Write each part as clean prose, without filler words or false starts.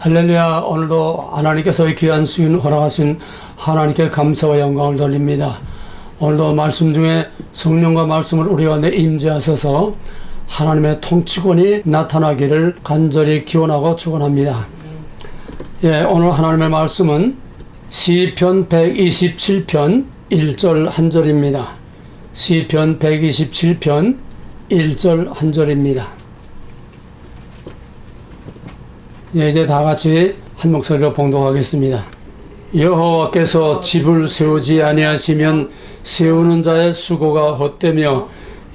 할렐루야. 오늘도 하나님께서 귀한 수인 허락하신 하나님께 감사와 영광을 돌립니다. 오늘도 말씀 중에 성령과 말씀을 우리 가운데 임재하셔서 하나님의 통치권이 나타나기를 간절히 기원하고 축원합니다. 오늘 하나님의 말씀은 시편 127편 1절 한 절입니다. 시편 127편 1절 한 절입니다. 이제 다 같이 한 목소리로 봉독하겠습니다. 여호와께서 집을 세우지 아니하시면 세우는 자의 수고가 헛되며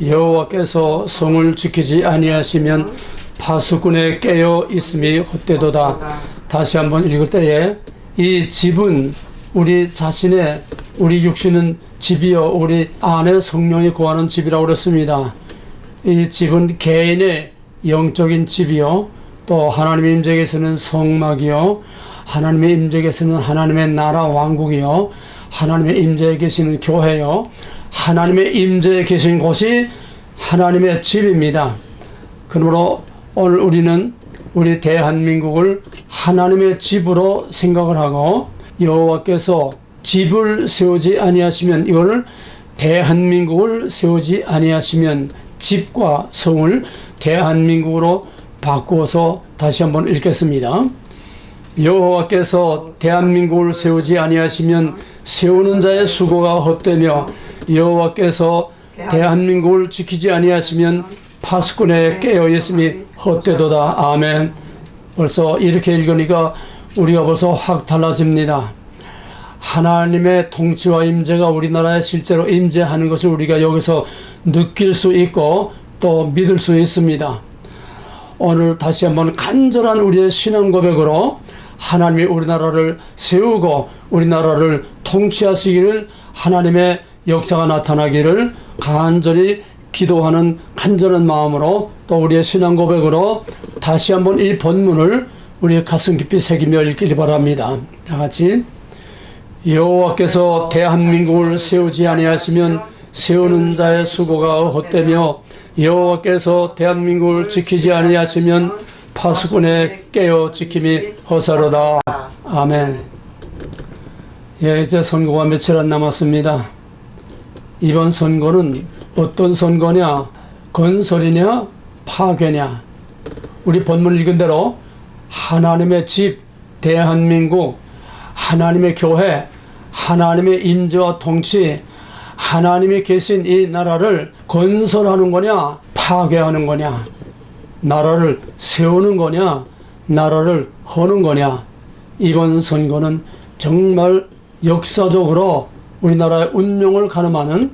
여호와께서 성을 지키지 아니하시면 파수꾼의 깨어 있음이 헛되도다. 다시 한번 읽을 때에 이 집은 우리 자신의 우리 육신은 집이요 우리 안에 성령이 거하는 집이라고 그랬습니다. 이 집은 개인의 영적인 집이요 또 하나님의 임재에서는 성막이요 하나님의 임재에서는 하나님의 나라 왕국이요 하나님의 임재에 계시는 교회요 하나님의 임재에 계신 곳이 하나님의 집입니다. 그러므로 오늘 우리는 우리 대한민국을 하나님의 집으로 생각을 하고 여호와께서 집을 세우지 아니하시면 이거를 대한민국을 세우지 아니하시면 집과 성을 대한민국으로 바꾸어서 다시 한번 읽겠습니다. 여호와께서 대한민국을 세우지 아니하시면 세우는 자의 수고가 헛되며 여호와께서 대한민국을 지키지 아니하시면 파수꾼의 깨어있음이 헛되도다. 아멘. 벌써 이렇게 읽으니까 우리가 벌써 확 달라집니다. 하나님의 통치와 임재가 우리나라에 실제로 임재하는 것을 우리가 여기서 느낄 수 있고 또 믿을 수 있습니다. 오늘 다시 한번 간절한 우리의 신앙 고백으로 하나님이 우리나라를 세우고 우리나라를 통치하시기를 하나님의 역사가 나타나기를 간절히 기도하는 간절한 마음으로 또 우리의 신앙 고백으로 다시 한번 이 본문을 우리의 가슴 깊이 새기며 읽기를 바랍니다. 다 같이 여호와께서 대한민국을 세우지 아니하시면 세우는 자의 수고가 헛되며 여호와께서 대한민국을 지키지 아니하시면 파수꾼의 깨어 지킴이 허사로다. 아멘. 이제 선거가 며칠 안 남았습니다. 이번 선거는 어떤 선거냐? 건설이냐? 파괴냐? 우리 본문 읽은 대로 하나님의 집, 대한민국, 하나님의 교회, 하나님의 임재와 통치, 하나님이 계신 이 나라를 건설하는 거냐, 파괴하는 거냐, 나라를 세우는 거냐, 나라를 허는 거냐. 이번 선거는 정말 역사적으로 우리나라의 운명을 가늠하는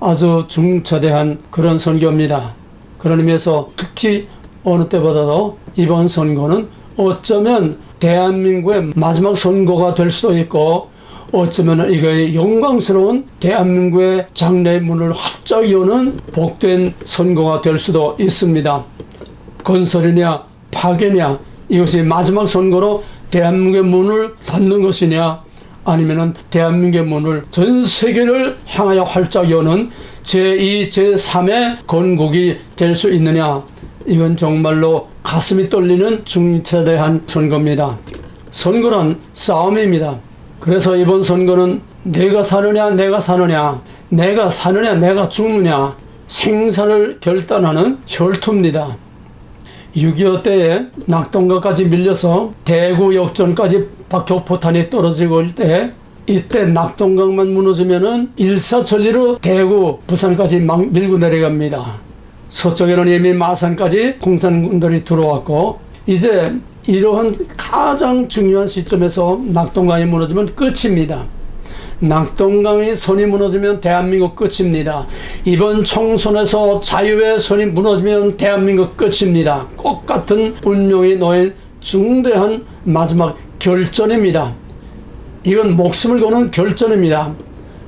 아주 중차대한 그런 선거입니다. 그런 의미에서 특히 어느 때보다도 이번 선거는 어쩌면 대한민국의 마지막 선거가 될 수도 있고 어쩌면 이게 영광스러운 대한민국의 장래의 문을 활짝 여는 복된 선거가 될 수도 있습니다. 건설이냐 파괴냐 이것이 마지막 선거로 대한민국의 문을 닫는 것이냐 아니면은 대한민국의 문을 전 세계를 향하여 활짝 여는 제2, 제3의 건국이 될 수 있느냐 이건 정말로 가슴이 떨리는 중차대한 선거입니다. 선거는 싸움입니다. 그래서 이번 선거는 내가 사느냐 내가 사느냐 내가 사느냐 내가 죽느냐 생사를 결단하는 혈투입니다. 6.25 때에 낙동강까지 밀려서 대구 역전까지 박격포탄이 떨어지고 올 때 이때 낙동강만 무너지면은 일사천리로 대구 부산까지 막 밀고 내려갑니다. 서쪽에는 이미 마산까지 공산군들이 들어왔고 이제 이러한 가장 중요한 시점에서 낙동강이 무너지면 끝입니다. 낙동강의 선이 무너지면 대한민국 끝입니다. 이번 총선에서 자유의 선이 무너지면 대한민국 끝입니다. 똑같은 운명이 놓인 중대한 마지막 결전입니다. 이건 목숨을 거는 결전입니다.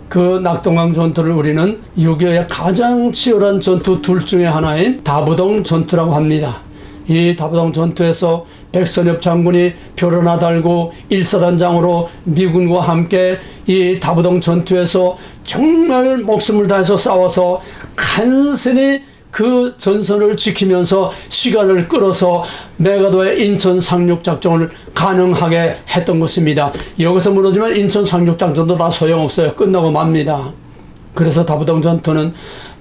그 낙동강 전투를 우리는 6.25의 가장 치열한 전투 둘 중에 하나인 다부동 전투라고 합니다. 이 다부동 전투에서 백선엽 장군이 표를 하나 달고 일사단장으로 미군과 함께 이 다부동 전투에서 정말 목숨을 다해서 싸워서 간신히 그 전선을 지키면서 시간을 끌어서 메가도의 인천 상륙작전을 가능하게 했던 것입니다. 여기서 무너지면 인천 상륙작전도 다 소용없어요. 끝나고 맙니다. 그래서 다부동 전투는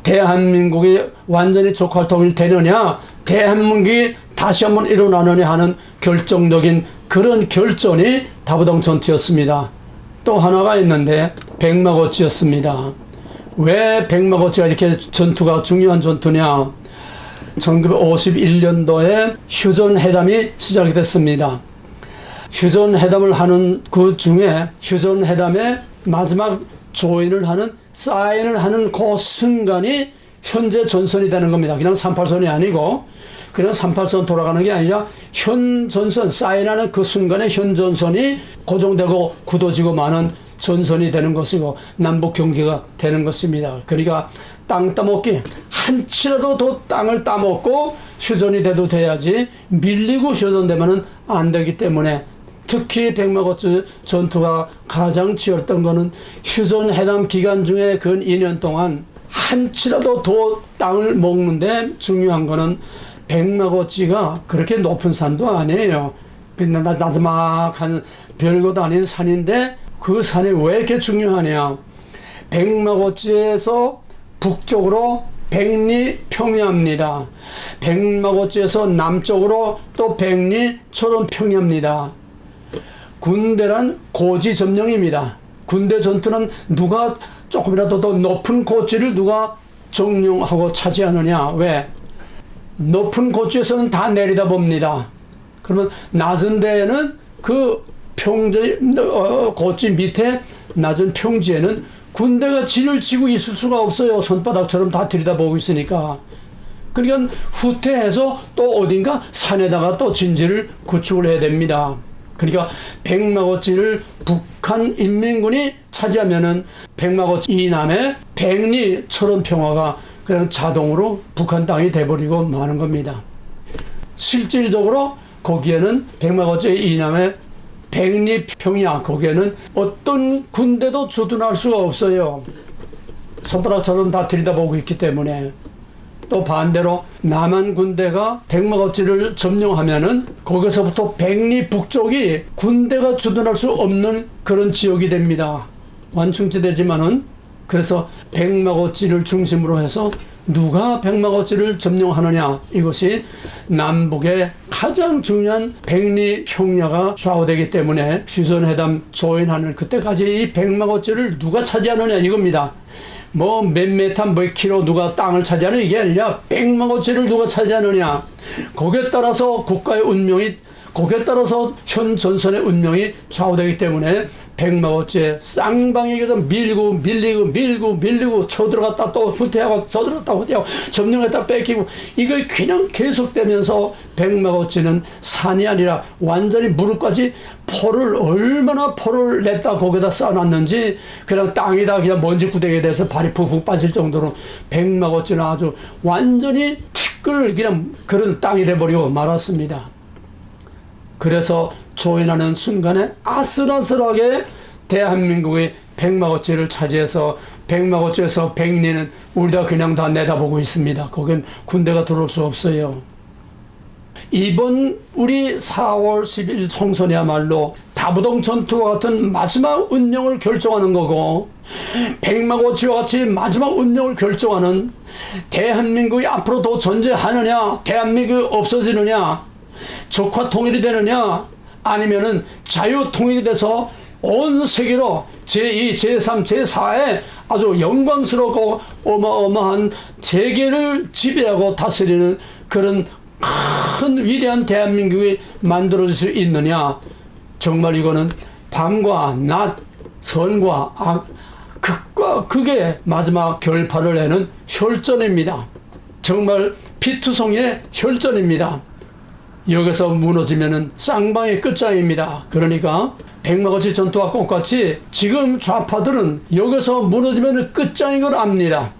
대한민국이 완전히 적화통일 되느냐, 대한민국이 다시 한번 일어나느냐 하는 결정적인 그런 결전이 다부동 전투였습니다. 또 하나가 있는데 백마고치였습니다. 왜 백마고치가 이렇게 전투가 중요한 전투냐? 1951년도에 휴전회담이 시작이 됐습니다. 휴전회담을 하는 그 중에 휴전회담의 마지막 조인을 하는 사인을 하는 그 순간이 현재 전선이 되는 겁니다. 그냥 38선이 아니고 그냥 38선 돌아가는 게 아니라 현 전선 사인하는 그 순간에 현 전선이 고정되고 굳어지고 마는 전선이 되는 것이고 남북 경계가 되는 것입니다. 그러니까 땅 따먹기 한치라도 더 땅을 따먹고 휴전이 돼도 돼야지 밀리고 휴전되면은 안 되기 때문에 특히 백마고치 전투가 가장 치열했던 거는 휴전회담 기간 중에 근 2년 동안 한치라도 더 땅을 먹는데 중요한 거는 백마고치가 그렇게 높은 산도 아니에요. 그냥 나지막한 별것도 아닌 산인데 그 산이 왜 이렇게 중요하냐? 백마고치에서 북쪽으로 백리 평야입니다. 백마고치에서 남쪽으로 또 백리 초론 평야입니다. 군대란 고지 점령입니다. 군대 전투는 누가 조금이라도 더 높은 고지를 누가 점령하고 차지하느냐? 왜? 높은 고지에서는 다 내리다 봅니다. 그러면 낮은 데에는 그 평지, 고지 밑에 낮은 평지에는 군대가 진을 치고 있을 수가 없어요. 손바닥처럼 다 들여다보고 있으니까. 그러니까 후퇴해서 또 어딘가 산에다가 또 진지를 구축을 해야 됩니다. 그러니까 백마고치를 북한 인민군이 차지하면은 백마고치 이남의 백리 철원 평화가 그냥 자동으로 북한 땅이 돼버리고 마는 겁니다. 실질적으로 거기에는 백마고치 이남의 백리 평야 거기에는 어떤 군대도 주둔할 수가 없어요. 손바닥처럼 다 들여다보고 있기 때문에. 또 반대로 남한 군대가 백마고치를 점령하면은 거기서부터 백리 북쪽이 군대가 주둔할 수 없는 그런 지역이 됩니다. 완충지대지만은 그래서 백마고치를 중심으로 해서 누가 백마고치를 점령하느냐 이것이 남북의 가장 중요한 백리 평야가 좌우되기 때문에 휴전회담 조인하는 그때까지 이 백마고치를 누가 차지하느냐 이겁니다. 뭐 몇 메타 몇 킬로 누가 땅을 차지하는 이게 아니라 백마고치를 누가 차지하느냐. 거기에 따라서 국가의 운명이 거기에 따라서 현 전선의 운명이 좌우되기 때문에 백마고치에 쌍방에게서 밀고 밀리고 쳐들어갔다 또 후퇴하고 쳐들어갔다 후퇴하고 점령했다 뺏기고 이걸 그냥 계속되면서 백마고치는 산이 아니라 완전히 무릎까지 얼마나 포를 냈다 거기다 쌓아놨는지 그냥 땅에다 그냥 먼지 구덩이에 대해서 발이 푹푹 빠질 정도로 백마고치는 아주 완전히 티끌 그냥 그런 땅이 돼버리고 말았습니다. 그래서 조인하는 순간에 아슬아슬하게 대한민국의 백마고치를 차지해서 백마고치에서 백리는 우리가 그냥 다 내다보고 있습니다. 거긴 군대가 들어올 수 없어요. 이번 우리 4월 10일 총선이야말로 다부동 전투와 같은 마지막 운명을 결정하는 거고 백마고치와 같이 마지막 운명을 결정하는 대한민국이 앞으로 더 존재하느냐 대한민국이 없어지느냐 적화 통일이 되느냐 아니면은 자유 통일이 돼서 온 세계로 제2, 제3, 제4의 아주 영광스럽고 어마어마한 세계를 지배하고 다스리는 그런 큰 위대한 대한민국이 만들어질 수 있느냐. 정말 이거는 밤과 낮, 선과 악, 극과 극의 마지막 결판을 내는 혈전입니다. 정말 피투성이의 혈전입니다. 여기서 무너지면은 쌍방의 끝장입니다. 그러니까 백마고치 전투와 똑같이 지금 좌파들은 여기서 무너지면은 끝장인 걸 압니다.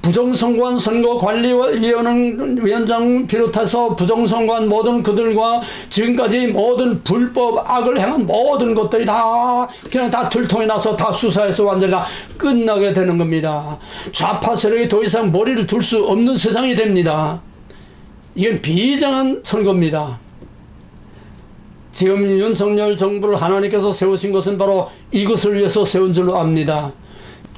부정선거한 선거관리위원장 비롯해서 부정선거한 모든 그들과 지금까지 모든 불법 악을 행한 모든 것들이 다 그냥 다 들통이 나서 다 수사해서 완전히 다 끝나게 되는 겁니다. 좌파 세력이 더 이상 머리를 둘 수 없는 세상이 됩니다. 이건 비장한 선거입니다. 지금 윤석열 정부를 하나님께서 세우신 것은 바로 이것을 위해서 세운 줄로 압니다.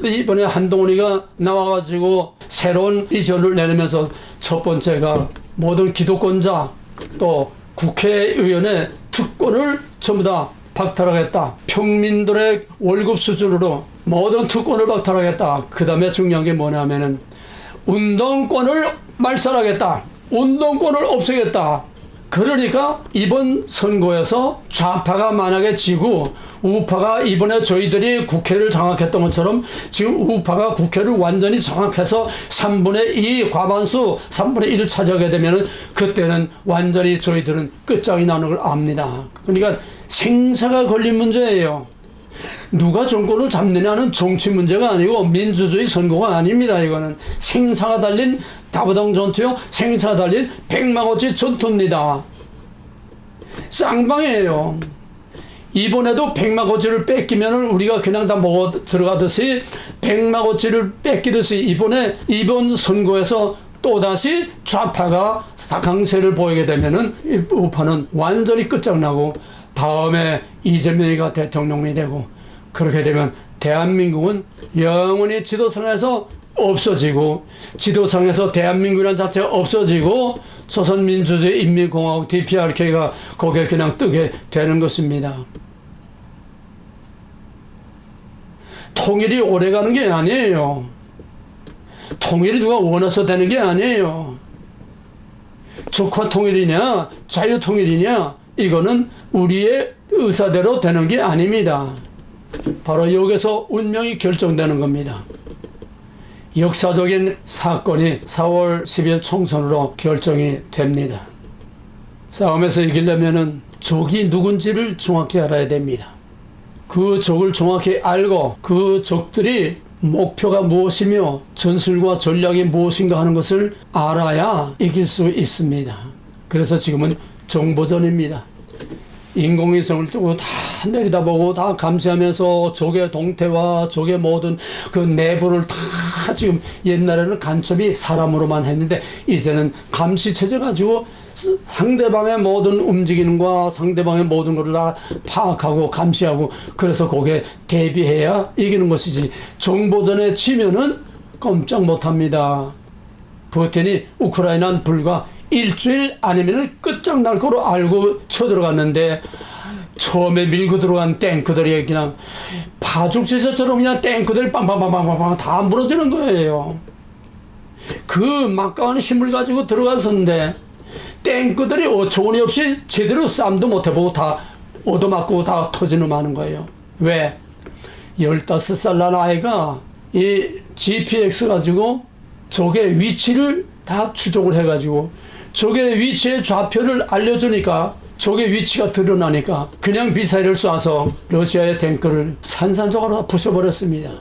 이번에 한동훈이가 나와가지고 새로운 비전을 내놓으면서 첫 번째가 모든 기득권자 또 국회의원의 특권을 전부 다 박탈하겠다. 평민들의 월급 수준으로 모든 특권을 박탈하겠다. 그 다음에 중요한 게 뭐냐면은 운동권을 말살하겠다. 운동권을 없애겠다. 그러니까 이번 선거에서 좌파가 만약에 지고 우파가 이번에 저희들이 국회를 장악했던 것처럼 지금 우파가 국회를 완전히 장악해서 3분의 2 과반수 3분의 1을 차지하게 되면 그때는 완전히 저희들은 끝장이 나는 걸 압니다. 그러니까 생사가 걸린 문제예요. 누가 정권을 잡느냐는 정치 문제가 아니고 민주주의 선거가 아닙니다. 이거는 생사가 달린 다부당 전투요, 생사가 달린 백마고치 전투입니다. 쌍방이에요. 이번에도 백마고치를 뺏기면은 우리가 그냥 다 먹어 들어가듯이 백마고치를 뺏기듯이 이번 선거에서 또다시 좌파가 강세를 보이게 되면은 우파는 완전히 끝장나고 다음에 이재명이가 대통령이 되고 그렇게 되면 대한민국은 영원히 지도상에서 없어지고 지도상에서 대한민국이라는 자체가 없어지고 조선민주주의 인민공화국 DPRK가 거기에 그냥 뜨게 되는 것입니다. 통일이 오래가는 게 아니에요. 통일이 누가 원해서 되는 게 아니에요. 적화 통일이냐 자유 통일이냐 이거는 우리의 의사대로 되는 게 아닙니다. 바로 여기서 운명이 결정되는 겁니다. 역사적인 사건이 4월 10일 총선으로 결정이 됩니다. 싸움에서 이기려면은 적이 누군지를 정확히 알아야 됩니다. 그 적을 정확히 알고 그 적들이 목표가 무엇이며 전술과 전략이 무엇인가 하는 것을 알아야 이길 수 있습니다. 그래서 지금은 정보전입니다. 인공위성을 뜨고 다 내려다보고 다 감시하면서 적의 동태와 적의 모든 그 내부를 다 지금 옛날에는 간첩이 사람으로만 했는데 이제는 감시체제 가지고 상대방의 모든 움직임과 상대방의 모든 것을 다 파악하고 감시하고 그래서 거기에 대비해야 이기는 것이지 정보전에 치면은 꼼짝 못합니다. 푸틴이 우크라이나는 불과 일주일 아니면 끝장날 거로 알고 쳐들어갔는데 처음에 밀고 들어간 탱크들이 그냥 파죽지세처럼 그냥 탱크들이 빵빵빵빵빵 다 무너지는 거예요. 그 막강한 힘을 가지고 들어갔었는데 탱크들이 어처구니 없이 제대로 싸움도 못해보고 다 얻어맞고 다 터지는 마는 거예요. 왜? 15살 난 아이가 이 GPX 가지고 적의 위치를 다 추적을 해가지고 적의 위치의 좌표를 알려주니까 적의 위치가 드러나니까 그냥 미사일을 쏴서 러시아의 탱크를 산산조각으로 다 부숴버렸습니다.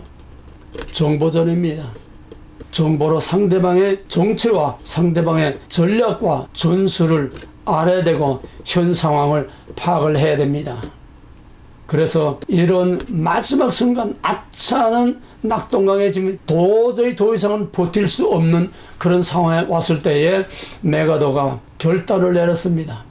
정보전입니다. 정보로 상대방의 정체와 상대방의 전략과 전술을 알아야 되고 현 상황을 파악을 해야 됩니다. 그래서 이런 마지막 순간 아차하는 낙동강에 지금 도저히 더 이상은 버틸 수 없는 그런 상황에 왔을 때에 메가더가 결단을 내렸습니다.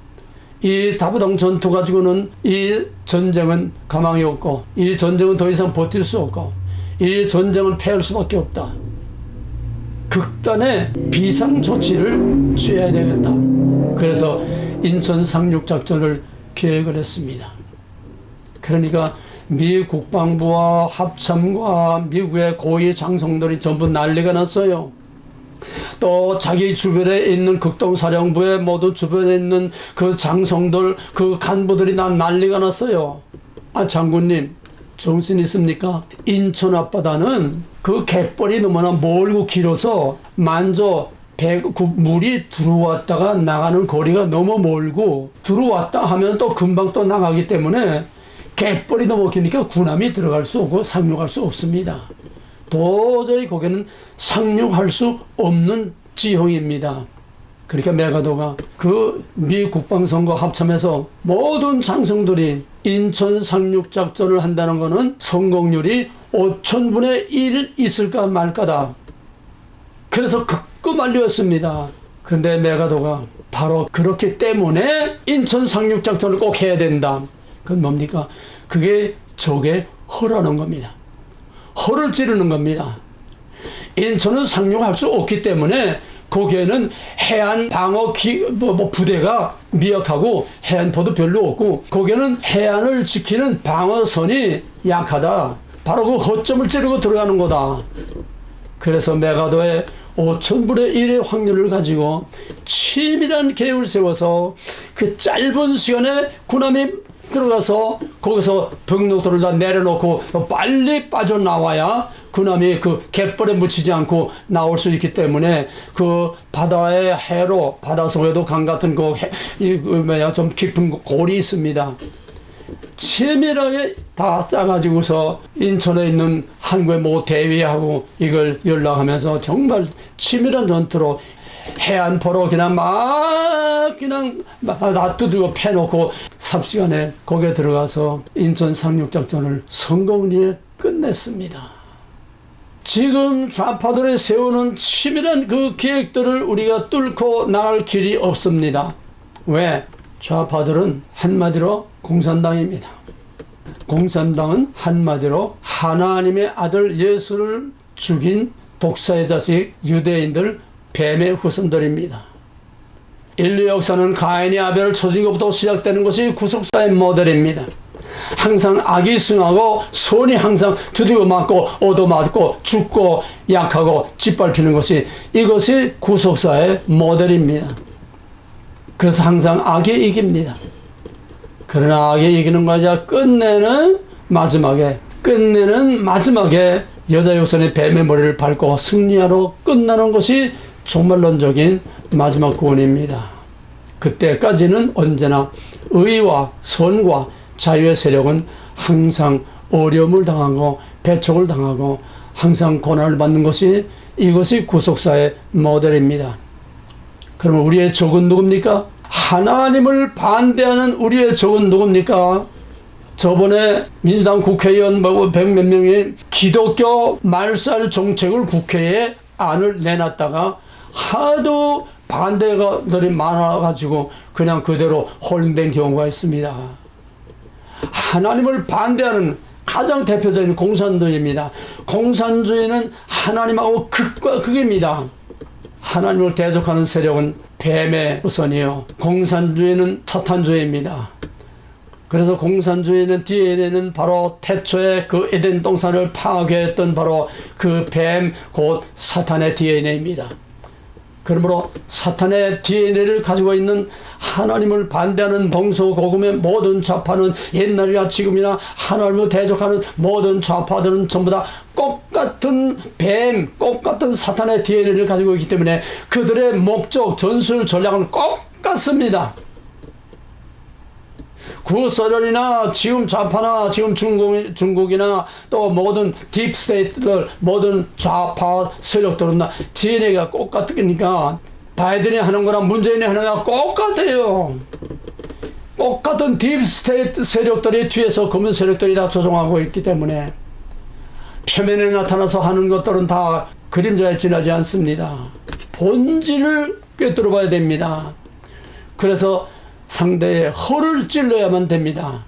이 다부당 전투 가지고는 이 전쟁은 가망이 없고 이 전쟁은 더 이상 버틸 수 없고 이 전쟁은 패할 수밖에 없다. 극단의 비상조치를 취해야 되겠다. 그래서 인천 상륙작전을 계획을 했습니다. 그러니까 미 국방부와 합참과 미국의 고위 장성들이 전부 난리가 났어요. 또 자기 주변에 있는 극동사령부의 모두 주변에 있는 그 장성들, 그 간부들이 난 난리가 났어요. 아, 장군님, 정신 있습니까? 인천 앞바다는 그 갯벌이 너무나 멀고 길어서 만조 물이 들어왔다가 나가는 거리가 너무 멀고 들어왔다 하면 또 금방 또 나가기 때문에 갯벌이 너무 기니까 군함이 들어갈 수 없고 상륙할 수 없습니다. 도저히 거기는 상륙할 수 없는 지형입니다. 그러니까 메가도가 그 미 국방선거 합참에서 모든 장성들이 인천 상륙 작전을 한다는 것은 성공률이 5000분의 1 있을까 말까다. 그래서 극구 만류였습니다. 그런데 메가도가 바로 그렇기 때문에 인천 상륙 작전을 꼭 해야 된다. 그건 뭡니까? 그게 적의 허라는 겁니다. 허를 찌르는 겁니다. 인천은 상륙할 수 없기 때문에 거기에는 해안 방어 부대가 미약하고 해안포도 별로 없고 거기에는 해안을 지키는 방어선이 약하다. 바로 그 허점을 찌르고 들어가는 거다. 그래서 메가도의 5000분의 1의 확률을 가지고 치밀한 계획을 세워서 그 짧은 시간에 군함이 들어가서 거기서 병력들을 다 내려놓고 빨리 빠져나와야 군함이 그 갯벌에 묻히지 않고 나올 수 있기 때문에 그 바다의 해로 바다 속에도 강 같은 좀 깊은 골이 있습니다. 치밀하게 다 싸가지고서 인천에 있는 한국의 모 대위하고 이걸 연락하면서 정말 치밀한 전투로 해안포로 그냥 놔두고 패놓고 삽시간에 거기에 들어가서 인천 상륙작전을 성공리에 끝냈습니다. 지금 좌파들이 세우는 치밀한 그 계획들을 우리가 뚫고 나갈 길이 없습니다. 왜? 좌파들은 한마디로 공산당입니다. 공산당은 한마디로 하나님의 아들 예수를 죽인 독사의 자식 유대인들 뱀의 후손들입니다. 인류 역사는 가인이 아벨을 쳐진 것부터 시작되는 것이 구속사의 모델입니다. 항상 악이 승하고 선이 항상 두들겨 맞고 얻어맞고 죽고 약하고 짓밟히는 것이 이것이 구속사의 모델입니다. 그래서 항상 악이 이깁니다. 그러나 악이 이기는 것이 끝내는 마지막에 여자 역선의 뱀의 머리를 밟고 승리하러 끝나는 것이 종말론적인 마지막 구원입니다. 그때까지는 언제나 의와 선과 자유의 세력은 항상 어려움을 당하고 배척을 당하고 항상 고난을 받는 것이 이것이 구속사의 모델입니다. 그러면 우리의 적은 누굽니까? 하나님을 반대하는 우리의 적은 누굽니까? 저번에 민주당 국회의원 100몇 명이 기독교 말살 정책을 국회에 안을 내놨다가 하도 반대가들이 많아가지고 그냥 그대로 홀링된 경우가 있습니다. 하나님을 반대하는 가장 대표적인 공산주의입니다. 공산주의는 하나님하고 극과 극입니다. 하나님을 대적하는 세력은 뱀의 후손이요, 공산주의는 사탄주의입니다. 그래서 공산주의는 DNA는 바로 태초에 그 에덴 동산을 파괴했던 바로 그 뱀 곧 사탄의 DNA입니다. 그러므로 사탄의 DNA를 가지고 있는 하나님을 반대하는 동서고금의 모든 좌파는 옛날이나 지금이나 하나님을 대적하는 모든 좌파들은 전부 다 똑같은 뱀, 똑같은 사탄의 DNA를 가지고 있기 때문에 그들의 목적, 전술, 전략은 똑같습니다. 구소련이나 지금 좌파나 지금 중국이나 또 모든 딥스테이트들, 모든 좌파 세력들은 다 DNA가 똑같으니까 바이든이 하는 거랑 문재인이 하는 거랑 똑같아요. 똑같은 딥스테이트 세력들이 뒤에서 검은 세력들이 다 조종하고 있기 때문에 표면에 나타나서 하는 것들은 다 그림자에 지나지 않습니다. 본질을 꿰뚫어 봐야 됩니다. 그래서 상대의 허를 찔러야만 됩니다.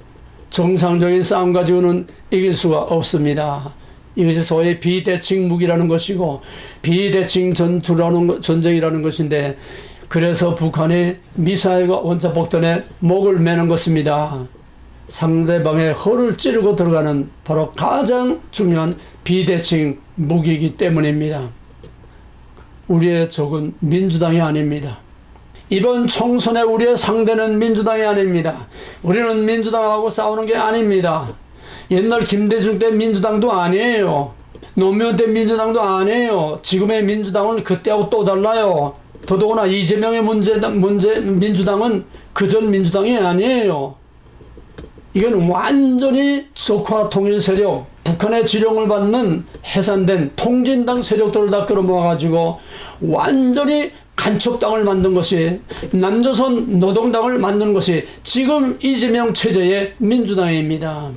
정상적인 싸움 가지고는 이길 수가 없습니다. 이것이 소위 비대칭 무기라는 것이고 비대칭 전쟁이라는 것인데, 그래서 북한이 미사일과 원자폭탄에 목을 매는 것입니다. 상대방의 허를 찌르고 들어가는 바로 가장 중요한 비대칭 무기이기 때문입니다. 우리의 적은 민주당이 아닙니다. 이번 총선에 우리의 상대는 민주당이 아닙니다. 우리는 민주당하고 싸우는 게 아닙니다. 옛날 김대중 때 민주당도 아니에요. 노무현 때 민주당도 아니에요. 지금의 민주당은 그때하고 또 달라요. 더더구나 이재명의 민주당은 그전 민주당이 아니에요. 이건 완전히 적화 통일 세력, 북한의 지령을 받는 해산된 통진당 세력들을 다 끌어모아가지고 완전히 간첩당을 만든 것이, 남조선 노동당을 만든 것이 지금 이재명 체제의 민주당입니다.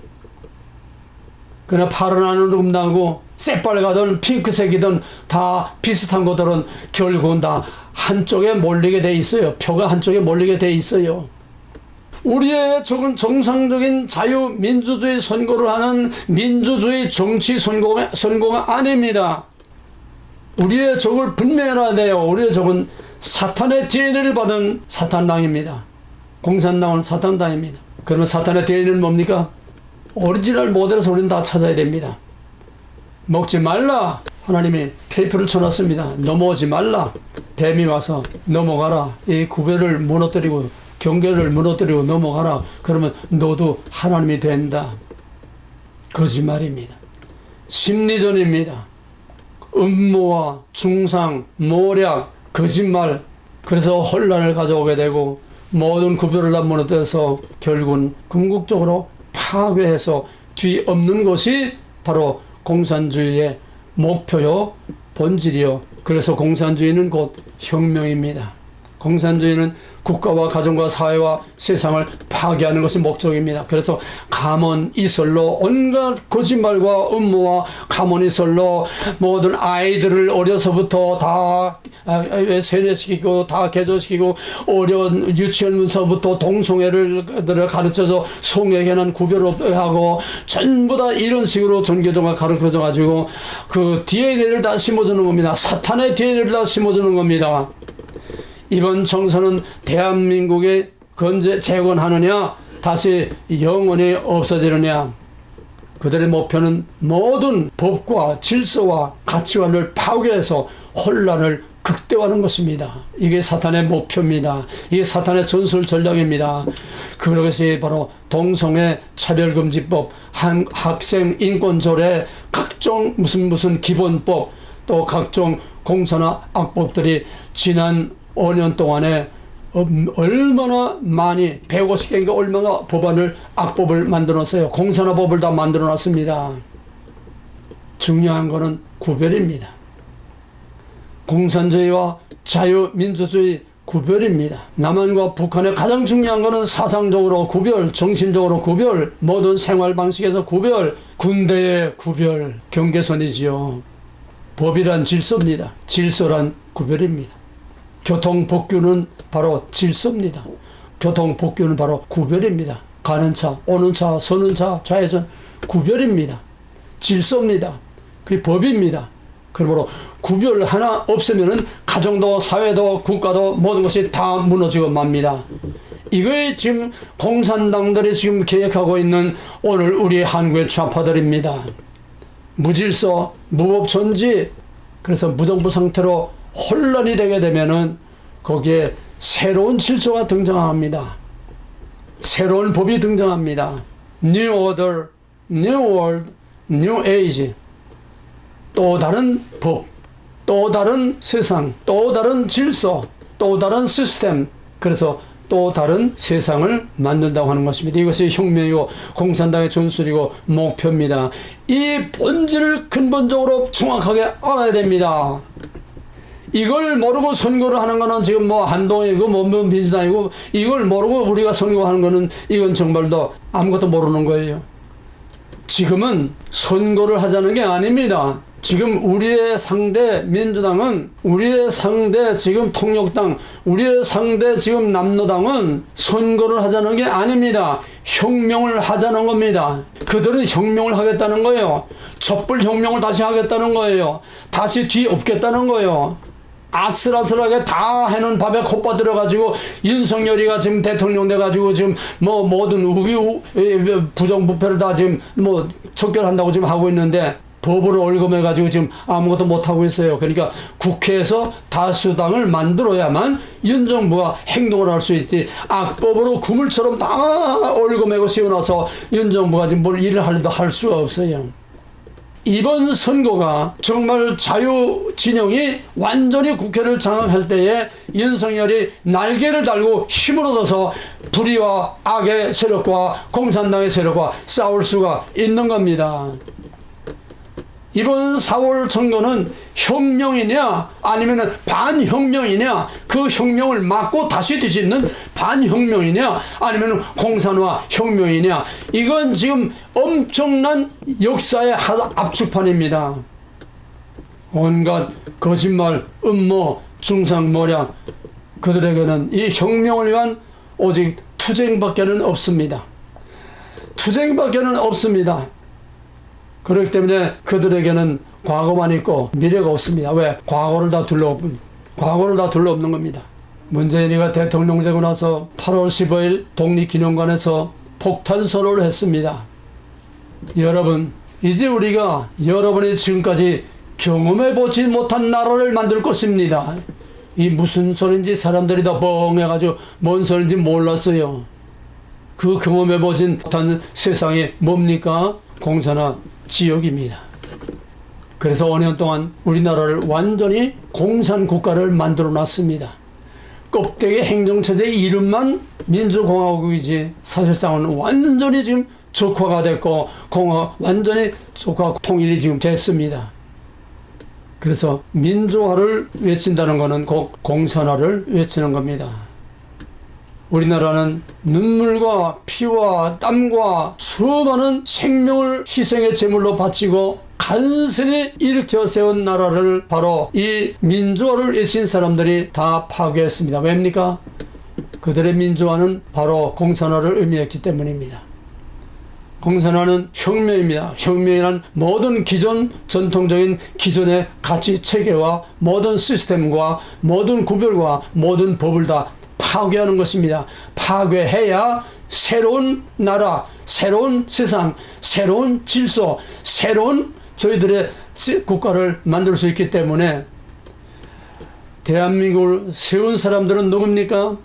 그러나 파란 하늘 음나고 새빨가든 핑크색이든 다 비슷한 것들은 결국은 다 한쪽에 몰리게 돼 있어요. 표가 한쪽에 몰리게 돼 있어요. 우리의 적은 정상적인 자유민주주의 선거를 하는 민주주의 정치 선거가 아닙니다. 우리의 적을 분명히 알아야 돼요. 우리의 적은 사탄의 DNA를 받은 사탄당입니다. 공산당은 사탄당입니다. 그러면 사탄의 DNA는 뭡니까? 오리지널 모델에서 우리는 다 찾아야 됩니다. 먹지 말라. 하나님이 테이프를 쳐놨습니다. 넘어오지 말라. 뱀이 와서 넘어가라. 이 구별을 무너뜨리고 경계를 무너뜨리고 넘어가라. 그러면 너도 하나님이 된다. 거짓말입니다. 심리전입니다. 음모와 중상, 모략, 거짓말. 그래서 혼란을 가져오게 되고 모든 구별을 다 무너뜨려서 결국은 궁극적으로 파괴해서 뒤엎는 것이 바로 공산주의의 목표요, 본질이요. 그래서 공산주의는 곧 혁명입니다. 공산주의는 국가와 가정과 사회와 세상을 파괴하는 것이 목적입니다. 그래서 가문이설로 온갖 거짓말과 음모와 가문이설로 모든 아이들을 어려서부터 다 세뇌시키고 다 개조시키고 어려운 유치원서부터 동성애를 가르쳐서 성애에는 구별하고 전부 다 이런 식으로 전교조가 가르쳐져 가지고 그 DNA를 다 심어주는 겁니다. 사탄의 DNA를 다 심어주는 겁니다. 이번 정서는 대한민국에 재건하느냐 다시 영원히 없어지느냐. 그들의 목표는 모든 법과 질서와 가치관을 파괴해서 혼란을 극대화하는 것입니다. 이게 사탄의 목표입니다. 이게 사탄의 전술 전략입니다. 그것이 바로 동성애 차별금지법, 학생 인권조례, 각종 무슨 기본법, 또 각종 공산화 악법들이 지난 5년 동안에 얼마나 많이 150개인가 얼마나 악법을 만들어놨어요. 공산화법을 다 만들어놨습니다. 중요한 것은 구별입니다. 공산주의와 자유민주주의 구별입니다. 남한과 북한의 가장 중요한 것은 사상적으로 구별, 정신적으로 구별, 모든 생활 방식에서 구별, 군대의 구별, 경계선이지요. 법이란 질서입니다. 질서란 구별입니다. 교통법규는 바로 질서입니다. 교통법규는 바로 구별입니다. 가는 차, 오는 차, 서는 차, 좌회전 구별입니다. 질서입니다. 그게 법입니다. 그러므로 구별 하나 없으면은 가정도 사회도 국가도 모든 것이 다 무너지고 맙니다. 이거에 지금 공산당들이 지금 계획하고 있는 오늘 우리 한국의 좌파들입니다. 무질서, 무법천지, 그래서 무정부 상태로 혼란이 되게 되면은 거기에 새로운 질서가 등장합니다. 새로운 법이 등장합니다. New Order, New World, New Age. 또 다른 법, 또 다른 세상, 또 다른 질서, 또 다른 시스템. 그래서 또 다른 세상을 만든다고 하는 것입니다. 이것이 혁명이고 공산당의 전술이고 목표입니다. 이 본질을 근본적으로 정확하게 알아야 됩니다. 이걸 모르고 선거를 하는 거는 지금 뭐 한동이고 뭐 민주당이고 이걸 모르고 우리가 선거하는 거는 이건 정말로 아무것도 모르는 거예요. 지금은 선거를 하자는 게 아닙니다. 지금 우리의 상대 민주당은, 우리의 상대 지금 통역당, 우리의 상대 지금 남로당은 선거를 하자는 게 아닙니다. 혁명을 하자는 겁니다. 그들은 혁명을 하겠다는 거예요. 촛불 혁명을 다시 하겠다는 거예요. 다시 뒤엎겠다는 거예요. 아슬아슬하게 다 해놓은 밥에 콧바 들어가지고 윤석열이가 지금 대통령 돼가지고 지금 뭐 모든 부정부패를 다 지금 뭐 척결한다고 지금 하고 있는데 법으로 얼검해가지고 지금 아무것도 못하고 있어요. 그러니까 국회에서 다수당을 만들어야만 윤 정부가 행동을 할 수 있지, 악법으로 구물처럼 다 얼검해고 씌워놔서 윤 정부가 지금 뭘 일을 하려도 할 수가 없어요. 이번 선거가 정말 자유 진영이 완전히 국회를 장악할 때에 윤석열이 날개를 달고 힘을 얻어서 불의와 악의 세력과 공산당의 세력과 싸울 수가 있는 겁니다. 이번 4월 선거는 혁명이냐 아니면 반혁명이냐, 그 혁명을 막고 다시 뒤집는 반혁명이냐 아니면 공산화 혁명이냐, 이건 지금 엄청난 역사의 압축판입니다. 온갖 거짓말, 음모, 중상모략, 그들에게는 이 혁명을 위한 오직 투쟁밖에는 없습니다. 투쟁밖에는 없습니다. 그렇기 때문에 그들에게는 과거만 있고 미래가 없습니다. 왜? 과거를 다 둘러엎는 겁니다. 문재인이가 대통령 되고 나서 8월 15일 독립기념관에서 폭탄 선언을 했습니다. 여러분, 이제 우리가 여러분이 지금까지 경험해보지 못한 나라를 만들 것입니다. 이 무슨 소린지 사람들이 다 뻥해가지고 뭔 소린지 몰랐어요. 그 경험해보지 못한 세상이 뭡니까? 공산화 지역입니다. 그래서 5년 동안 우리나라를 완전히 공산국가를 만들어 놨습니다. 껍데기 행정체제 이름만 민주공화국이지 사실상은 완전히 지금 적화가 됐고 완전히 적화 통일이 지금 됐습니다. 그래서 민주화를 외친다는 것은 곧 공산화를 외치는 겁니다. 우리나라는 눈물과 피와 땀과 수많은 생명을 희생의 제물로 바치고 간신히 일으켜 세운 나라를 바로 이 민주화를 외친 사람들이 다 파괴했습니다. 왜입니까? 그들의 민주화는 바로 공산화를 의미했기 때문입니다. 공산화는 혁명입니다. 혁명이란 모든 기존 전통적인 기존의 가치 체계와 모든 시스템과 모든 구별과 모든 법을 다 파괴하는 것입니다. 파괴해야 새로운 나라, 새로운 세상, 새로운 질서, 새로운 저희들의 국가를 만들 수 있기 때문에 대한민국을 세운 사람들은 누굽니까?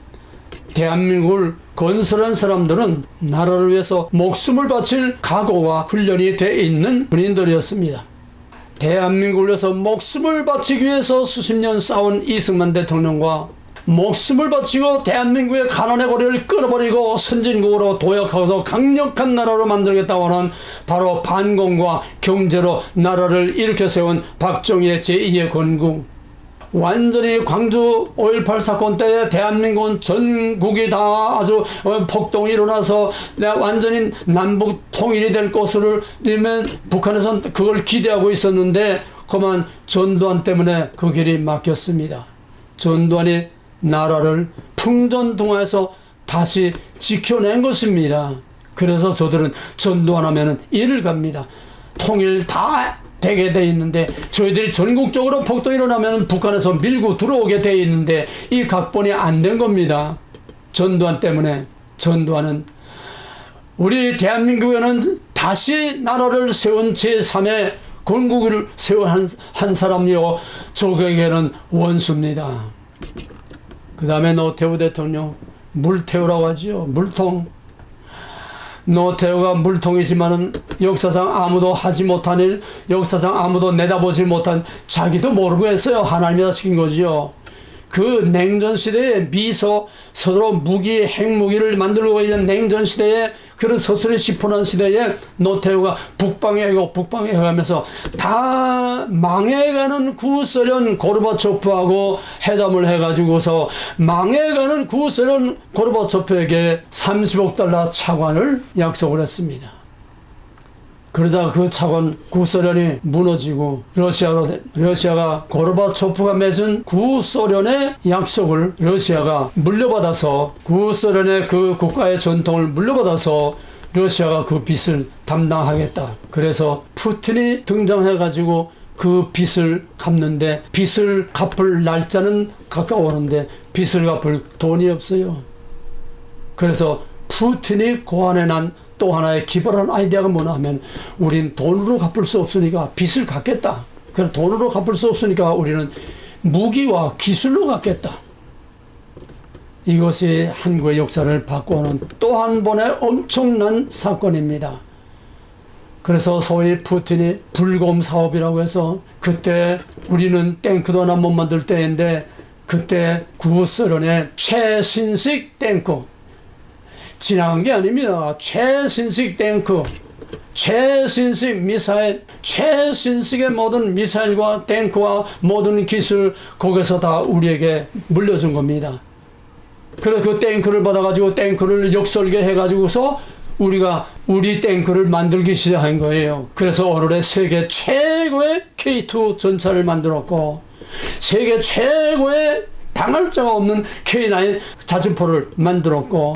대한민국을 건설한 사람들은 나라를 위해서 목숨을 바칠 각오와 훈련이 돼 있는 군인들이었습니다. 대한민국을 위해서 목숨을 바치기 위해서 수십 년 싸운 이승만 대통령과 목숨을 바치고 대한민국의 가난의 고리를 끊어버리고 선진국으로 도약하고서 강력한 나라로 만들겠다고 하는 바로 반공과 경제로 나라를 일으켜 세운 박정희의 제2의 건국, 완전히 광주 5.18 사건 때에 대한민국은 전국이 다 아주 폭동이 일어나서 완전히 남북 통일이 될 것을 북한에서는 그걸 기대하고 있었는데 그만 전두환 때문에 그 길이 막혔습니다. 전두환이 나라를 풍전등화해서 다시 지켜낸 것입니다. 그래서 저들은 전두환 하면은 이를 갑니다. 통일 다 되게 돼 있는데 저희들이 전국적으로 폭동이 일어나면 북한에서 밀고 들어오게 돼 있는데 이 각본이 안 된 겁니다. 전두환 때문에. 전두환은 우리 대한민국에는 다시 나라를 세운 제3의 건국을 세운 한 사람이요, 적에게는 원수입니다. 그 다음에 노태우 대통령, 물태우라고 하죠. 물통. 노태우가 물통이지만은 역사상 아무도 하지 못한 일, 역사상 아무도 내다보지 못한, 자기도 모르고 했어요. 하나님이 다 시킨 거지요. 그 냉전시대에 서로 무기, 핵무기를 만들고 있는 냉전시대에, 그런 서슬이 시폰한 시대에 노태우가 북방에 가면서 다 망해가는 구소련 고르바초프하고 회담을 해가지고서 망해가는 구소련 고르바초프에게 30억 달러 차관을 약속을 했습니다. 그러자 그 차관 구소련이 무너지고 러시아가 고르바초프가 맺은 구소련의 약속을 러시아가 물려받아서, 구소련의 그 국가의 전통을 물려받아서 러시아가 그 빚을 담당하겠다. 그래서 푸틴이 등장해가지고 그 빚을 갚는데, 빚을 갚을 날짜는 가까워오는데 빚을 갚을 돈이 없어요. 그래서 푸틴이 고안해낸 또 하나의 기발한 아이디어가 뭐냐 하면, 우린 돈으로 갚을 수 없으니까 빚을 갚겠다. 그래서 돈으로 갚을 수 없으니까 우리는 무기와 기술로 갚겠다. 이것이 한국의 역사를 바꾸는 또 한 번의 엄청난 사건입니다. 그래서 소위 푸틴이 불곰 사업이라고 해서 그때 우리는 탱크도 하나 못 만들 때인데 그때 구소련의 최신식 탱크, 지나간 게 아닙니다. 최신식 탱크, 최신식 미사일, 최신식의 모든 미사일과 탱크와 모든 기술 거기서 다 우리에게 물려준 겁니다. 그래서 그 탱크를 받아가지고 탱크를 역설계해가지고서 우리가 우리 탱크를 만들기 시작한 거예요. 그래서 오늘의 세계 최고의 K2 전차를 만들었고 세계 최고의 당할 자가 없는 K9 자주포를 만들었고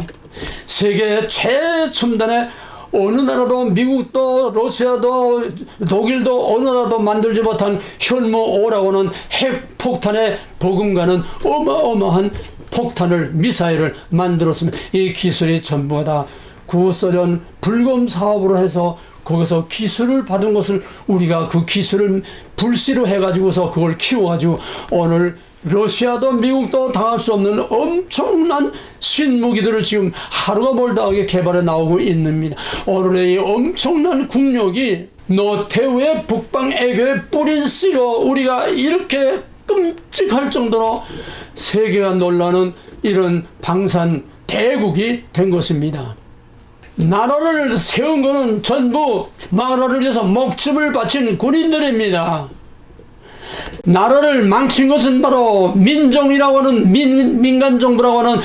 세계 최첨단의 어느 나라도 미국도 러시아도 독일도 어느 나라도 만들지 못한 현무5라고는 핵폭탄의 버금가는 어마어마한 폭탄을 미사일을 만들었습니다. 이 기술이 전부가 다 구소련 불곰 사업으로 해서 거기서 기술을 받은 것을 우리가 그 기술을 불씨로 해가지고서 그걸 키워가지고 오늘 러시아도 미국도 당할 수 없는 엄청난 신무기들을 지금 하루가 멀다 하게 개발해 나오고 있습니다. 오늘의 이 엄청난 국력이 노태우의 북방 애교에 뿌린 씨로 우리가 이렇게 끔찍할 정도로 세계가 놀라는 이런 방산 대국이 된 것입니다. 나라를 세운 것은 전부 나라를 위해서 목숨을 바친 군인들입니다. 나라를 망친 것은 바로 민정이라고 하는 민간정부라고 하는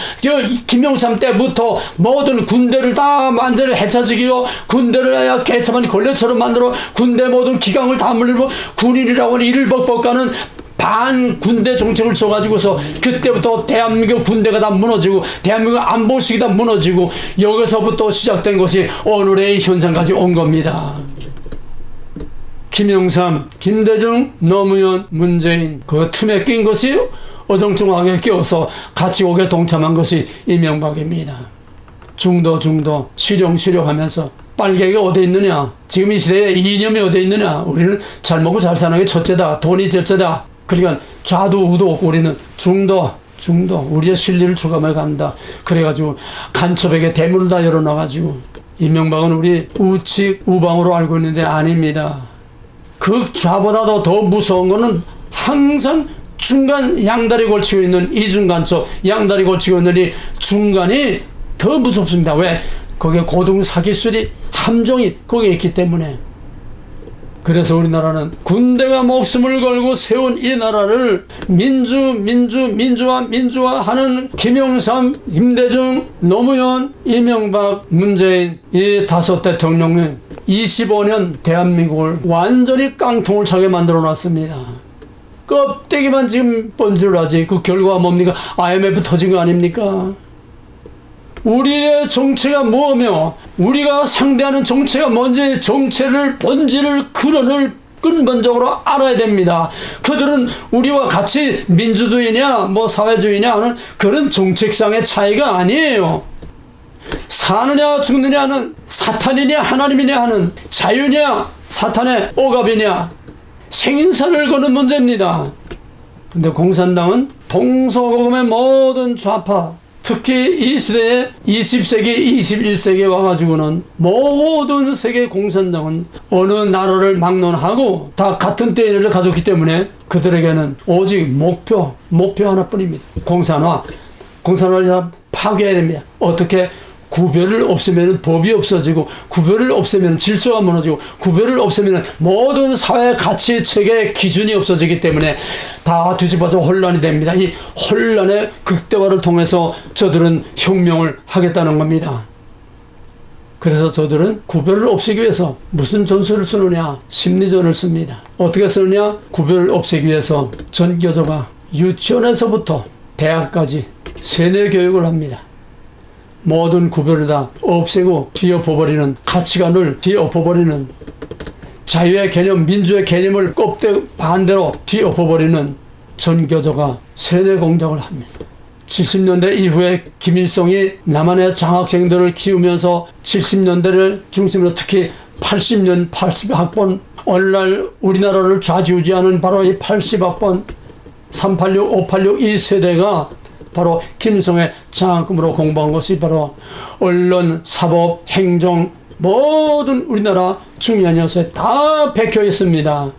김영삼 때부터 모든 군대를 다 완전히 해차시키고 군대를 개참한 걸레처럼 만들어 군대 모든 기강을 다 물리고 군인이라고 하는 이를 벅벅가는 반군대 정책을 써가지고서 그때부터 대한민국 군대가 다 무너지고 대한민국 안보식이 다 무너지고 여기서부터 시작된 것이 오늘의 현상까지 온 겁니다. 김영삼, 김대중, 노무현, 문재인 그 틈에 낀 것이 어정쩡하게 끼어서 같이 오게 동참한 것이 이명박입니다. 중도 실용하면서 빨갱이가 어디 있느냐, 지금 이 시대에 이념이 어디 있느냐, 우리는 잘 먹고 잘 사는 게 첫째다, 돈이 첫째다. 그러니까 좌도 우도 없고 우리는 중도 우리의 진리를 추감해 간다. 그래가지고 간첩에게 대문을 다 열어놔가지고 이명박은 우리 우측 우방으로 알고 있는데 아닙니다. 그 좌보다도 더 무서운 거는 항상 중간 양다리 걸치고 있는 이중간첩, 양다리 걸치고 있는 이 중간이 더 무섭습니다. 왜? 거기에 고등 사기술이 함정이 거기에 있기 때문에. 그래서 우리나라는 군대가 목숨을 걸고 세운 이 나라를 민주화하는 김영삼, 김대중, 노무현, 이명박, 문재인 이 5 대통령은 25년 대한민국을 완전히 깡통을 차게 만들어 놨습니다. 껍데기만 지금 번질하지 그 결과가 뭡니까? IMF 터진 거 아닙니까? 우리의 정체가 뭐며 우리가 상대하는 정체가 뭔지 정체를 본질을 근원을 근본적으로 알아야 됩니다. 그들은 우리와 같이 민주주의냐 뭐 사회주의냐 하는 그런 정책상의 차이가 아니에요. 사느냐 죽느냐는 사탄이냐 하나님이냐 하는 자유냐 사탄의 오갑이냐 생사를 거는 문제입니다. 근데 공산당은 동서고금의 모든 좌파 특히 이 시대에 20세기, 21세기에 와가지고는 모든 세계 공산당은 어느 나라를 막론하고 다 같은 떼를 가졌기 때문에 그들에게는 오직 목표 하나뿐입니다. 공산화를 파괴해야 됩니다. 어떻게? 구별을 없애면 법이 없어지고 구별을 없애면 질서가 무너지고 구별을 없애면 모든 사회 가치 체계의 기준이 없어지기 때문에 다 뒤집어져 혼란이 됩니다. 이 혼란의 극대화를 통해서 저들은 혁명을 하겠다는 겁니다. 그래서 저들은 구별을 없애기 위해서 무슨 전술을 쓰느냐? 심리전을 씁니다. 어떻게 쓰느냐? 구별을 없애기 위해서 전교조가 유치원에서부터 대학까지 세뇌 교육을 합니다. 모든 구별을 다 없애고 뒤엎어버리는 가치관을 뒤엎어버리는 자유의 개념, 민주의 개념을 반대로 뒤엎어버리는 전교조가 세뇌 공작을 합니다. 70년대 이후에 김일성이 남한의 장학생들을 키우면서 70년대를 중심으로 특히 80학번 오늘날 우리나라를 좌지우지하는 바로 이 80학번 386, 586 이 세대가 바로 김일성의 장학금으로 공부한 것이 바로 언론, 사법, 행정 모든 우리나라 중요한 요소에 다 박혀 있습니다.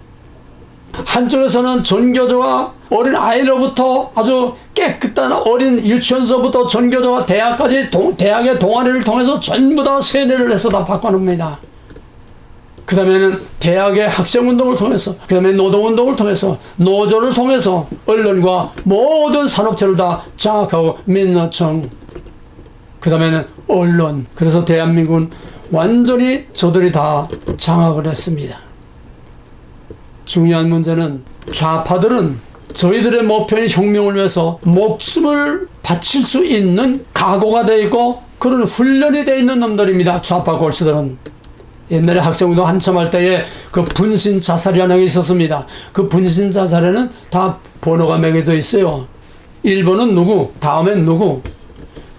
한쪽에서는 전교조가 어린 아이로부터 아주 깨끗한 어린 유치원서부터 전교조가 대학까지 대학의 동아리를 통해서 전부 다 세뇌를 해서 다 바꿔놓습니다. 그 다음에는 대학의 학생운동을 통해서, 그 다음에 노동운동을 통해서, 노조를 통해서 언론과 모든 산업체를 다 장악하고, 민노총, 그 다음에는 언론. 그래서 대한민국은 완전히 저들이 다 장악을 했습니다. 중요한 문제는 좌파들은 저희들의 목표인 혁명을 위해서 목숨을 바칠 수 있는 각오가 되어 있고 그런 훈련이 되어 있는 놈들입니다. 좌파 골수들은. 옛날에 학생운동 한참 할 때에 그 분신 자살이라는 게 있었습니다. 그 분신 자살에는 다 번호가 매겨져 있어요. 1번은 누구, 다음엔 누구.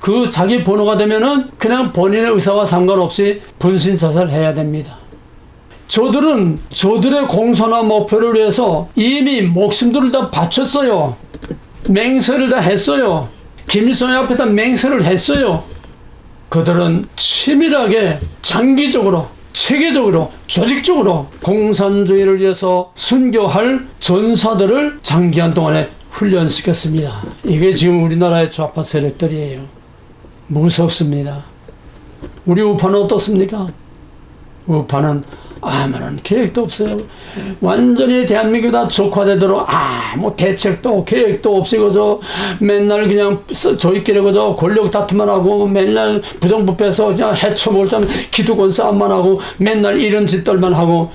그 자기 번호가 되면은 그냥 본인의 의사와 상관없이 분신 자살해야 됩니다. 저들은 저들의 공소나 목표를 위해서 이미 목숨들을 다 바쳤어요. 맹세를 다 했어요. 김일성의 앞에다 맹세를 했어요. 그들은 치밀하게 장기적으로 체계적으로 조직적으로 공산주의를 위해서 순교할 전사들을 장기간 동안에 훈련시켰습니다. 이게 지금 우리나라의 좌파 세력들이에요. 무섭습니다. 우리 우파는 어떻습니까? 우파는 아무런 계획도 없어요. 완전히 대한민국 다 적화되도록 아무 대책도 계획도 없이 그저 맨날 그냥 저희끼리 그저 권력 다툼만 하고 맨날 부정부패해서 그냥 해쳐먹을 기득권 싸움만 하고 맨날 이런 짓들만 하고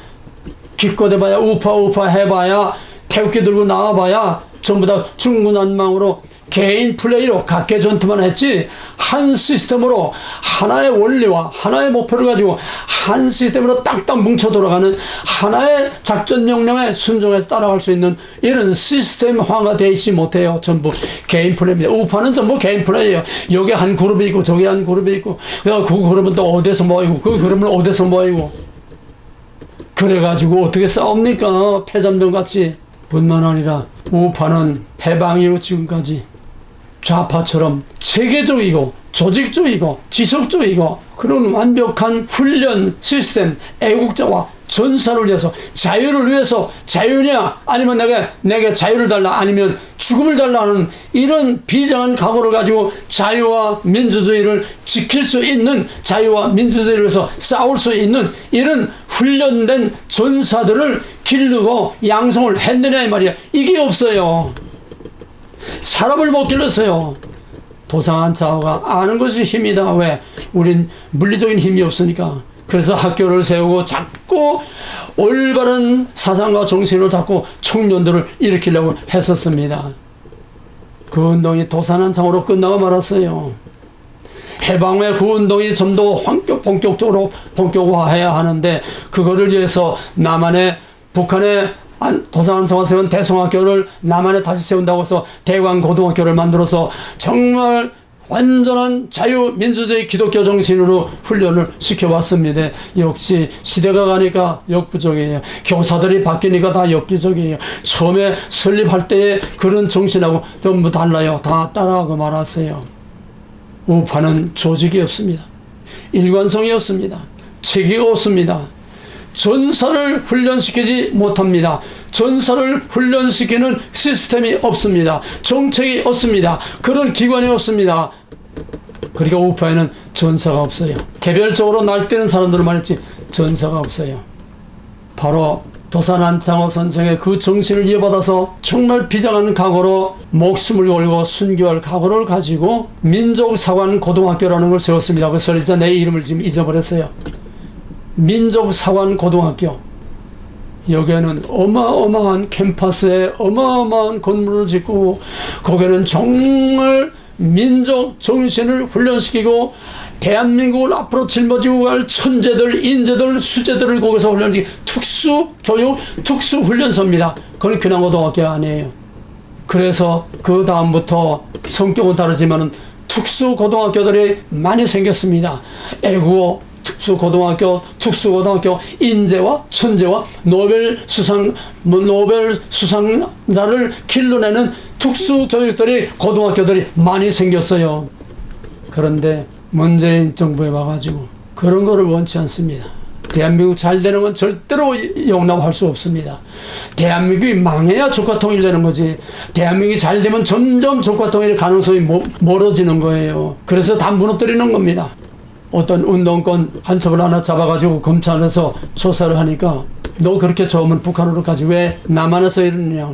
기껏해봐야 우파 해봐야 태극기 들고 나와봐야 전부 다 중구난방으로 개인 플레이로 각계 전투만 했지 한 시스템으로 하나의 원리와 하나의 목표를 가지고 한 시스템으로 딱딱 뭉쳐 돌아가는 하나의 작전 명령에 순종해서 따라갈 수 있는 이런 시스템화가 되어 있지 못해요. 전부 개인 플레이입니다. 우파는 전부 개인 플레이예요. 여기 한 그룹이 있고 저기 한 그룹이 있고 그 그룹은 또 어디서 모이고 그 그룹은 어디서 모이고 그래가지고 어떻게 싸웁니까? 패잔병 같이. 뿐만 아니라 우파는 해방 이후 지금까지 좌파처럼 체계적이고 조직적이고 지속적이고 그런 완벽한 훈련 시스템, 애국자와 전사를 위해서 자유를 위해서 자유냐 아니면 내게 자유를 달라 아니면 죽음을 달라 하는 이런 비장한 각오를 가지고 자유와 민주주의를 지킬 수 있는 자유와 민주주의를 위해서 싸울 수 있는 이런 훈련된 전사들을 기르고 양성을 했느냐 이 말이야. 이게 없어요. 사람을 못 길렀어요. 도상한 자오가 아는 것이 힘이다. 왜? 우린 물리적인 힘이 없으니까. 그래서 학교를 세우고 자꾸 올바른 사상과 정신을 잡고 청년들을 일으키려고 했었습니다. 그 운동이 도산한 창으로 끝나고 말았어요. 해방 후에 그 운동이 좀 더 본격적으로 본격화해야 하는데 그거를 위해서 남한의 북한의 도산한성화 세운 대성학교를 남한에 다시 세운다고 해서 대광고등학교를 만들어서 정말 완전한 자유민주주의 기독교 정신으로 훈련을 시켜왔습니다. 역시 시대가 가니까 역부족이에요. 교사들이 바뀌니까 다 역부족이에요. 처음에 설립할 때의 그런 정신하고 전부 달라요. 다 따라하고 말았어요. 우파는 조직이 없습니다. 일관성이 없습니다. 체계가 없습니다. 전사를 훈련시키지 못합니다. 전사를 훈련시키는 시스템이 없습니다. 정책이 없습니다. 그런 기관이 없습니다. 그러니까 우파에는 전사가 없어요. 개별적으로 날뛰는 사람들만 있지 전사가 없어요. 바로 도산한 장호 선생의 그 정신을 이어받아서 정말 비장한 각오로 목숨을 걸고 순교할 각오를 가지고 민족사관고등학교라는 걸 세웠습니다. 그 설립자 내 이름을 지금 잊어버렸어요. 민족사관고등학교. 여기에는 어마어마한 캠퍼스에 어마어마한 건물을 짓고 거기는 정말 민족 정신을 훈련시키고 대한민국을 앞으로 짊어지고 갈 천재들, 인재들, 수재들을 거기서 훈련시키고 특수교육, 특수훈련소입니다. 그건 그냥 고등학교 아니에요. 그래서 그 다음부터 성격은 다르지만은 특수고등학교들이 많이 생겼습니다. 애국어 특수고등학교, 인재와 천재와 노벨 수상자를 길러내는 특수교육들이 고등학교들이 많이 생겼어요. 그런데 문재인 정부에 와가지고 그런 거를 원치 않습니다. 대한민국 잘 되는 건 절대로 용납할 수 없습니다. 대한민국이 망해야 조카 통일되는 거지. 대한민국이 잘 되면 점점 조카 통일 가능성이 멀어지는 거예요. 그래서 다 무너뜨리는 겁니다. 어떤 운동권 한 첩을 하나 잡아가지고 검찰에서 조사를 하니까 너 그렇게 좋으면 북한으로 가지 왜 남한에서 이러느냐,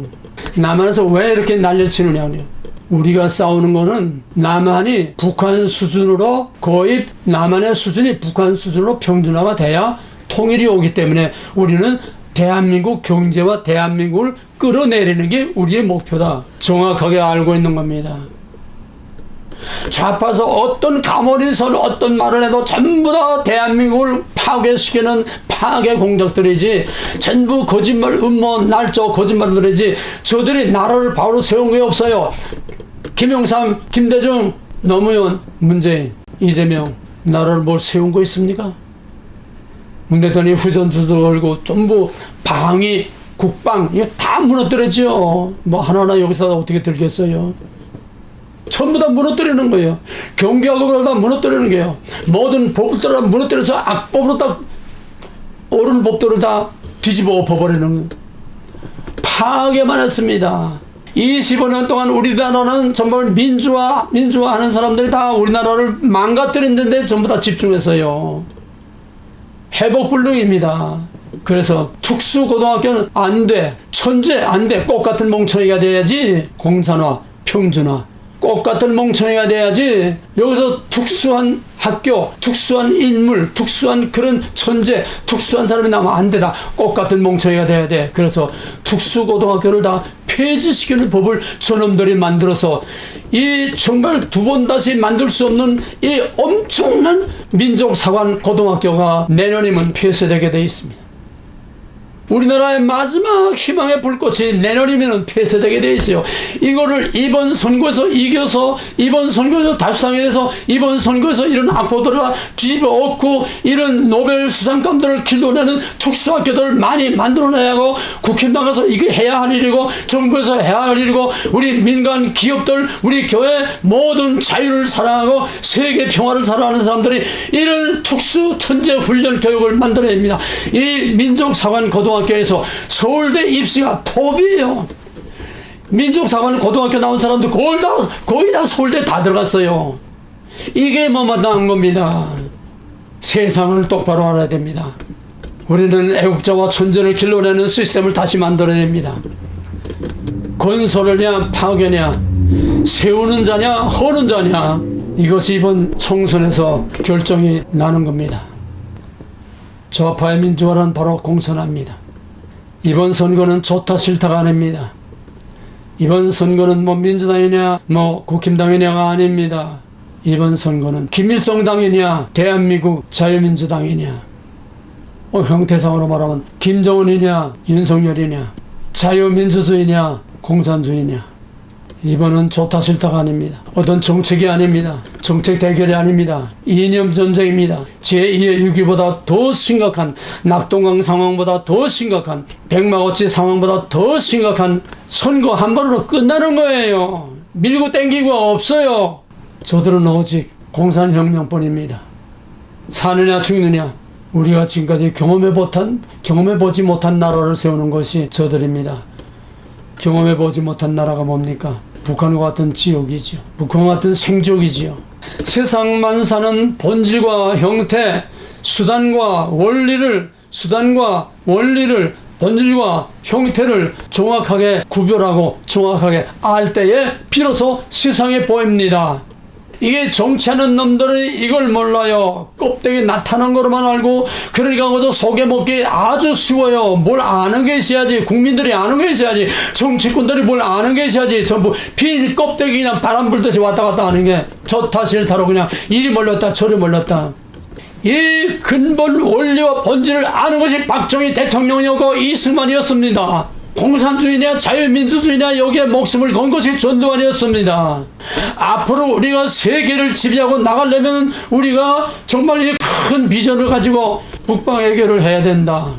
남한에서 왜 이렇게 난리를 치느냐. 우리가 싸우는 거는 남한이 북한 수준으로 거의 남한의 수준이 북한 수준으로 평준화가 돼야 통일이 오기 때문에 우리는 대한민국 경제와 대한민국을 끌어내리는 게 우리의 목표다. 정확하게 알고 있는 겁니다. 좌파에서 어떤 가몰인설 어떤 말을 해도 전부 다 대한민국을 파괴시키는 파괴 공작들이지, 전부 거짓말 음모 날조 거짓말들이지, 저들이 나라를 바로 세운 게 없어요. 김영삼, 김대중, 노무현, 문재인, 이재명 나라를 뭘 세운 거 있습니까? 문 대통령이 후전투도 걸고 전부 방위, 국방 이거 다 무너뜨렸죠. 뭐 하나하나 여기서 어떻게 들겠어요. 전부 다 무너뜨리는 거예요. 경기하고 다 무너뜨리는 거예요. 모든 법들을 무너뜨려서 악법으로 딱 옳은 법들을 다 뒤집어 엎어버리는 거예요. 파괴만 했습니다. 25년 동안 우리나라는 정말 민주화하는 사람들이 다 우리나라를 망가뜨리는데 전부 다 집중했어요. 회복불능입니다. 그래서 특수고등학교는 안 돼. 천재 안 돼. 꽃 같은 멍청이가 돼야지. 공산화, 평준화. 꽃 같은 멍청이가 돼야지. 여기서 특수한 학교, 특수한 인물, 특수한 그런 천재, 특수한 사람이 나오면 안 되다. 꽃 같은 멍청이가 돼야 돼. 그래서 특수고등학교를 다 폐지시키는 법을 저놈들이 만들어서 이 정말 두 번 다시 만들 수 없는 이 엄청난 민족사관 고등학교가 내년이면 폐쇄되게 돼 있습니다. 우리나라의 마지막 희망의 불꽃이 내년이면 폐쇄되게 돼 있어요. 이거를 이번 선거에서 이겨서, 이번 선거에서 다수당이 돼서, 이번 선거에서 이런 악보들을 다 뒤집어 엎고 이런 노벨 수상감들을 길러내는 특수학교들을 많이 만들어내야 하고, 국힘당 가서 이게 해야 할 일이고, 정부에서 해야 할 일이고, 우리 민간 기업들, 우리 교회 모든 자유를 사랑하고 세계 평화를 사랑하는 사람들이 이런 특수 천재 훈련 교육을 만들어야 합니다. 이 민족사관 고등학교에서 서울대 입시가 톱이에요. 민족사관 고등학교 나온 사람들 거의 다 서울대 다 들어갔어요. 이게 뭐마땅한 겁니다. 세상을 똑바로 알아야 됩니다. 우리는 애국자와 천재를 길러내는 시스템을 다시 만들어야 됩니다. 건설하냐 파괴냐, 세우는 자냐 허는 자냐, 이것이 이번 총선에서 결정이 나는 겁니다. 좌파의 민주화란 바로 공천합니다. 이번 선거는 좋다 싫다가 아닙니다. 이번 선거는 뭐 민주당이냐 뭐 국힘당이냐가 아닙니다. 이번 선거는 김일성 당이냐 대한민국 자유민주당이냐, 형태상으로 말하면 김정은이냐 윤석열이냐, 자유민주주의냐 공산주의냐. 이번은 좋다 싫다가 아닙니다. 어떤 정책이 아닙니다. 정책 대결이 아닙니다. 이념 전쟁입니다. 제2의 6.25보다 더 심각한, 낙동강 상황보다 더 심각한, 백마고치 상황보다 더 심각한 선거 한 번으로 끝나는 거예요. 밀고 땡기고 없어요. 저들은 오직 공산혁명뿐입니다. 사느냐 죽느냐, 우리가 지금까지 경험해보지 못한 나라를 세우는 것이 저들입니다. 경험해보지 못한 나라가 뭡니까? 북한과 같은 지옥이죠. 북한과 같은 생족이지요. 세상만 사는 본질과 형태, 수단과 원리를, 본질과 형태를 정확하게 구별하고 정확하게 알 때에 비로소 세상에 보입니다. 이게 정치하는 놈들이 이걸 몰라요. 껍데기 나타난 거로만 알고, 그러니까 그저 속여먹기 아주 쉬워요. 뭘 아는 게 있어야지. 국민들이 아는 게 있어야지. 정치꾼들이 뭘 아는 게 있어야지. 전부 비닐 껍데기 그냥 바람 불듯이 왔다 갔다 하는 게 좋다 싫다로 그냥 이리 몰렸다 저리 몰렸다. 이 근본 원리와 본질을 아는 것이 박정희 대통령이었고 이승만이었습니다. 공산주의냐 자유민주주의냐 여기에 목숨을 건 것이 전두환이었습니다. 앞으로 우리가 세계를 지배하고 나가려면 우리가 정말 이 큰 비전을 가지고 북방 해결을 해야 된다.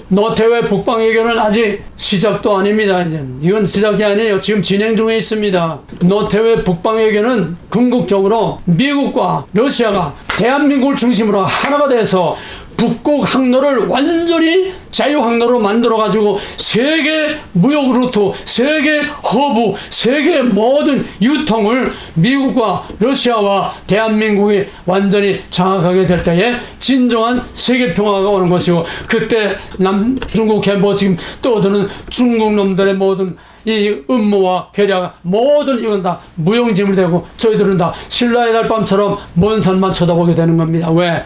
노태우의 북방 해결은 아직 시작도 아닙니다. 이건 시작이 아니에요. 지금 진행 중에 있습니다. 노태우의 북방 해결은 궁극적으로 미국과 러시아가 대한민국을 중심으로 하나가 돼서 북극 항로를 완전히 자유 항로로 만들어 가지고 세계 무역 루트, 세계 허브, 세계 모든 유통을 미국과 러시아와 대한민국이 완전히 장악하게 될 때에 진정한 세계 평화가 오는 것이고, 그때 남중국 해뭐 지금 떠드는 중국 놈들의 모든 이 음모와 계략 모든 이건 다 무용지물이 되고, 저희들은 다 신라의 달밤처럼 먼 산만 쳐다보게 되는 겁니다. 왜?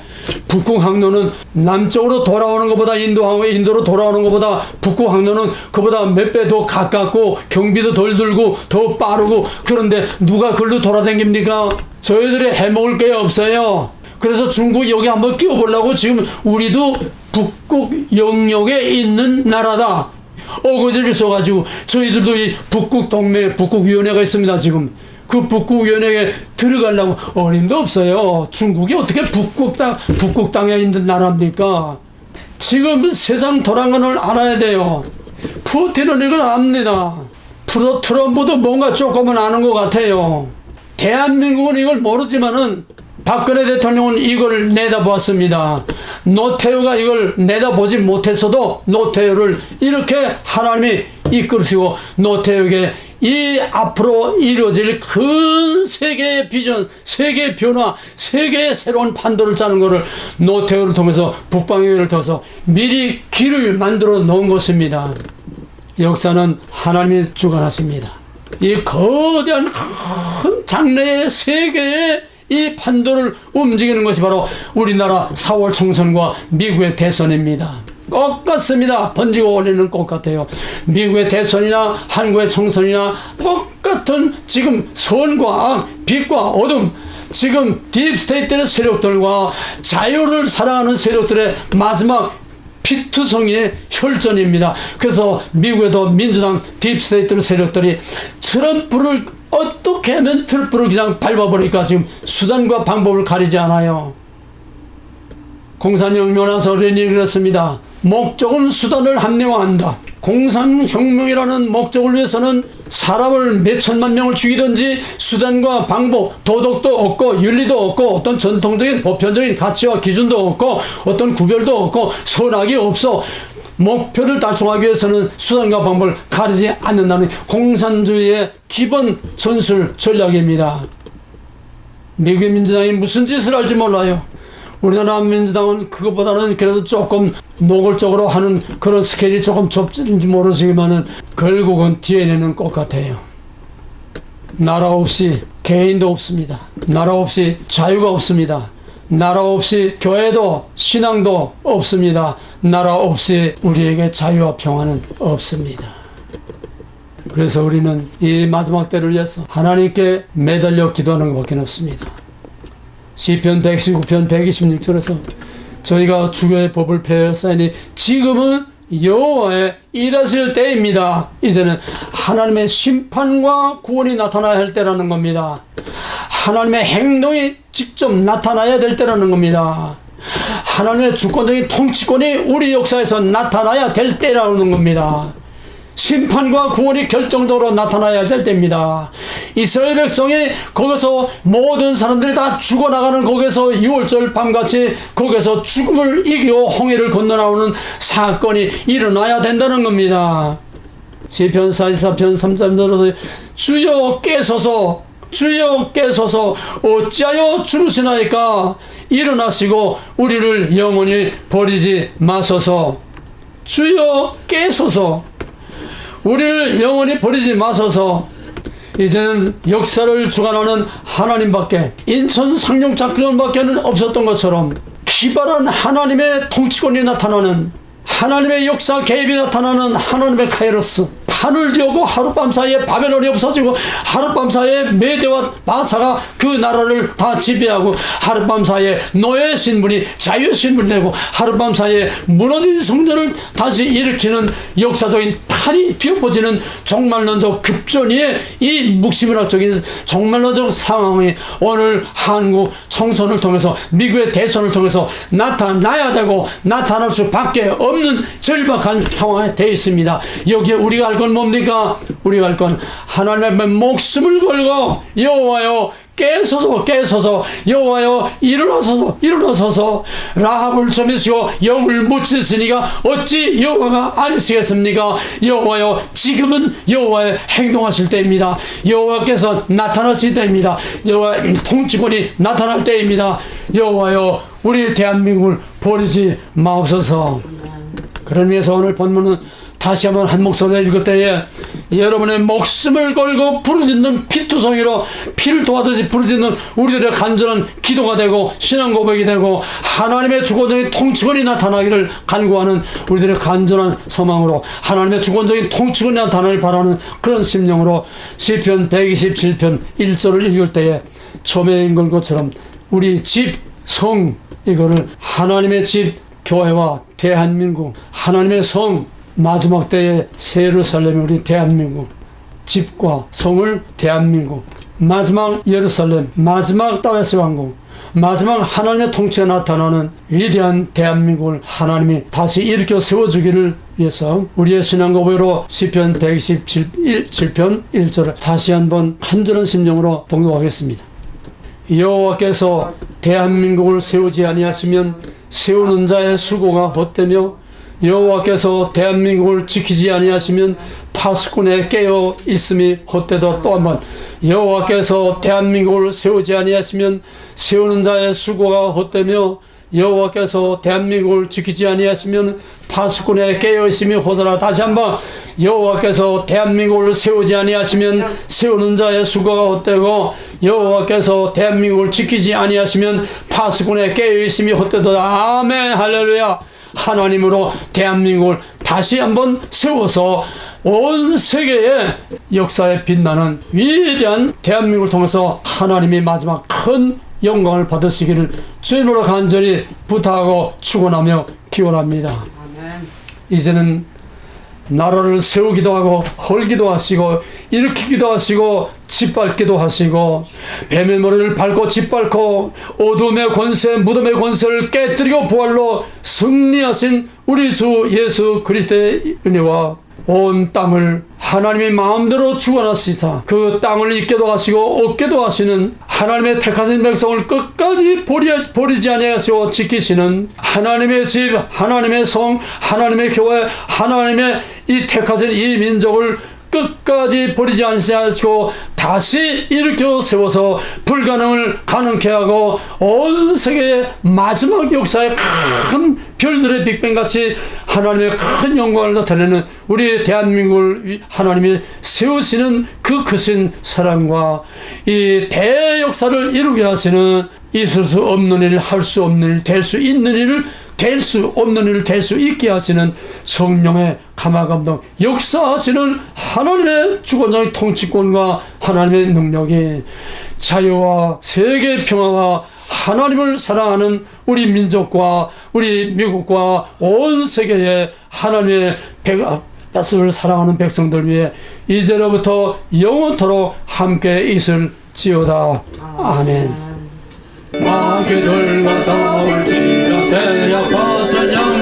북극 항로는 남쪽으로 돌아오는 것보다 인도로 돌아오는 것보다 북극 항로는 그보다 몇 배 더 가깝고 경비도 덜 들고 더 빠르고, 그런데 누가 글로 돌아다닙니까? 저희들이 해먹을 게 없어요. 그래서 중국 여기 한번 끼워보려고 지금 우리도 북극 영역에 있는 나라다 어거지를 써가지고 저희들도 이 북극 동맹 북극위원회가 있습니다. 지금 그 북극위원회에 들어가려고 어림도 없어요. 중국이 어떻게 북극 땅에 있는 나라입니까? 지금 세상 돌아가는 걸 알아야 돼요. 푸틴은 이걸 압니다. 트럼프도 뭔가 조금은 아는 것 같아요. 대한민국은 이걸 모르지만은 박근혜 대통령은 이걸 내다보았습니다. 노태우가 이걸 내다보지 못했어도 노태우를 이렇게 하나님이 이끌으시고 노태우에게 이 앞으로 이루어질 큰 세계의 비전, 세계의 변화, 세계의 새로운 판도를 짜는 것을 노태우를 통해서 북방위원회를 통해서 미리 길을 만들어 놓은 것입니다. 역사는 하나님이 주관하십니다. 이 거대한 큰 장래의 세계의 이 판도를 움직이는 것이 바로 우리나라 4월 총선과 미국의 대선입니다. 똑같습니다. 번지고 올리는 것 같아요. 미국의 대선이나 한국의 총선이나 똑같은 지금 선과 악, 빛과 어둠, 지금 딥스테이트의 세력들과 자유를 사랑하는 세력들의 마지막 피투성이의 혈전입니다. 그래서 미국에도 민주당 딥스테이트 세력들이 트럼프를 어떻게 하면 트럼프를 그냥 밟아버릴까 지금 수단과 방법을 가리지 않아요. 공산혁명을 나서 레닌이 그랬습니다. 목적은 수단을 합리화한다. 공산혁명이라는 목적을 위해서는 사람을 몇 천만 명을 죽이든지 수단과 방법, 도덕도 없고 윤리도 없고 어떤 전통적인 보편적인 가치와 기준도 없고 어떤 구별도 없고 선악이 없어. 목표를 달성하기 위해서는 수단과 방법을 가리지 않는다는 공산주의의 기본 전술 전략입니다. 미국의 민주당이 무슨 짓을 할지 몰라요. 우리나라 민주당은 그것보다는 그래도 조금 노골적으로 하는 그런 스케일이 조금 좁은지 모르지만은 결국은 DNA는 똑같아요. 나라 없이 개인도 없습니다. 나라 없이 자유가 없습니다. 나라 없이 교회도 신앙도 없습니다. 나라 없이 우리에게 자유와 평화는 없습니다. 그래서 우리는 이 마지막 때를 위해서 하나님께 매달려 기도하는 것밖에 없습니다. 시편 119편 126절에서 저희가 주의 법을 폐하였사니 지금은 여호와의 일하실 때입니다. 이제는 하나님의 심판과 구원이 나타나야 할 때라는 겁니다. 하나님의 행동이 직접 나타나야 될 때라는 겁니다. 하나님의 주권적인 통치권이 우리 역사에서 나타나야 될 때라는 겁니다. 심판과 구원이 결정적으로 나타나야 될 때입니다. 이스라엘 백성이 거기서 모든 사람들이 다 죽어나가는 거기서 6월절 밤같이 거기서 죽음을 이기고 홍해를 건너나오는 사건이 일어나야 된다는 겁니다. 시편 44편 3절에서 주여 깨소서 주여 깨소서 어찌하여 주무시나이까 일어나시고 우리를 영원히 버리지 마소서. 주여 깨소서 우리를 영원히 버리지 마소서. 이제는 역사를 주관하는 하나님밖에, 인천 상륙작전밖에는 없었던 것처럼 기발한 하나님의 통치권이 나타나는, 하나님의 역사 개입이 나타나는 하나님의 카이로스, 판을 뒤우고 하룻밤 사이에 바벨론이 없어지고 하룻밤 사이에 메대와 바사가 그 나라를 다 지배하고 하룻밤 사이에 노예 신분이 자유 신분이 되고 하룻밤 사이에 무너진 성전을 다시 일으키는 역사적인 판이 뒤엎어지는 종말론적 급전이의 이 묵시문학적인 종말론적 상황이 오늘 한국 총선을 통해서 미국의 대선을 통해서 나타나야 되고 나타날 수밖에 없는 절박한 상황에 되어 있습니다. 여기에 우리가 할 건 뭡니까? 우리가 할 건 하나님의 목숨을 걸고 여호와여 깨소서 여호와여 일어나소서 라합을 점이시고 영을 묻히시니가 어찌 여호와가 아니시겠습니까? 여호와여 지금은 여호와의 행동하실 때입니다. 여호와께서 나타나실 때입니다. 여호와의 통치권이 나타날 때입니다. 여호와여 우리 대한민국을 버리지 마옵소서. 그런 의미에서 오늘 본문은 다시 한번 한 목소리로 읽을 때에 여러분의 목숨을 걸고 부르짖는 피투성이로 피를 도와듯이 부르짖는 우리들의 간절한 기도가 되고 신앙 고백이 되고 하나님의 주권적인 통치권이 나타나기를 간구하는 우리들의 간절한 소망으로 하나님의 주권적인 통치권이 나타나길 바라는 그런 심령으로 시편 127편 1절을 읽을 때에 처음에 읽은 것처럼 우리 집, 성 이거를 하나님의 집, 교회와 대한민국 하나님의 성 마지막 때의 새 예루살렘이 우리 대한민국 집과 성을 대한민국 마지막 예루살렘 마지막 다윗의 왕국 마지막 하나님의 통치가 나타나는 위대한 대한민국을 하나님이 다시 일으켜 세워주기를 위해서 우리의 신앙 고백으로 시편 127편 1절을 다시 한번 간절한 심령으로 봉독하겠습니다. 여호와께서 대한민국을 세우지 아니하시면 세우는 자의 수고가 헛되며 여호와께서 대한민국을 지키지 아니하시면 파수꾼에 깨어 있음이 헛되다. 또 한번 여호와께서 대한민국을 세우지 아니하시면 세우는 자의 수고가 헛되며 여호와께서 대한민국을 지키지 아니하시면 파수꾼에 깨어 있음이 헛되다. 다시 한번 여호와께서 대한민국을 세우지 아니하시면 세우는 자의 수고가 헛되고 여호와께서 대한민국을 지키지 아니하시면 파수꾼에 깨어 있음이 헛되다. 아멘 할렐루야. 하나님으로 대한민국을 다시 한번 세워서 온 세계의 역사에 빛나는 위대한 대한민국을 통해서 하나님이 마지막 큰 영광을 받으시기를 주님으로 간절히 부탁하고 축원하며 기원합니다. 이제는 나라를 세우기도 하고 헐기도 하시고 일으키기도 하시고 짓밟기도 하시고 뱀의 머리를 밟고 짓밟고 어둠의 권세 무덤의 권세를 깨뜨리고 부활로 승리하신 우리 주 예수 그리스도의 은혜와 온 땅을 하나님의 마음대로 주관하시사 그 땅을 잇게도 하시고 얻게도 하시는 하나님의 택하신 백성을 끝까지 버리지 아니하시고 지키시는 하나님의 집 하나님의 성 하나님의 교회 하나님의 이 택하신 이 민족을 끝까지 버리지 않으시고 다시 일으켜 세워서 불가능을 가능케 하고 온 세계의 마지막 역사의 큰 별들의 빅뱅같이 하나님의 큰 영광을 나타내는 우리 대한민국을 하나님이 세우시는 그 크신 사랑과 이 대역사를 이루게 하시는 있을 수 없는 일, 할 수 없는 일, 될 수 있는 일을 될 수 없는 일을 될 수 있게 하시는 성령의 감화감동 역사하시는 하나님의 주권적인 통치권과 하나님의 능력이 자유와 세계 평화와 하나님을 사랑하는 우리 민족과 우리 미국과 온 세계의 하나님의 백성을 사랑하는 백성들 위해 이제로부터 영원토록 함께 있을지어다. 아멘. 마귀들과 싸울지라 대적하시려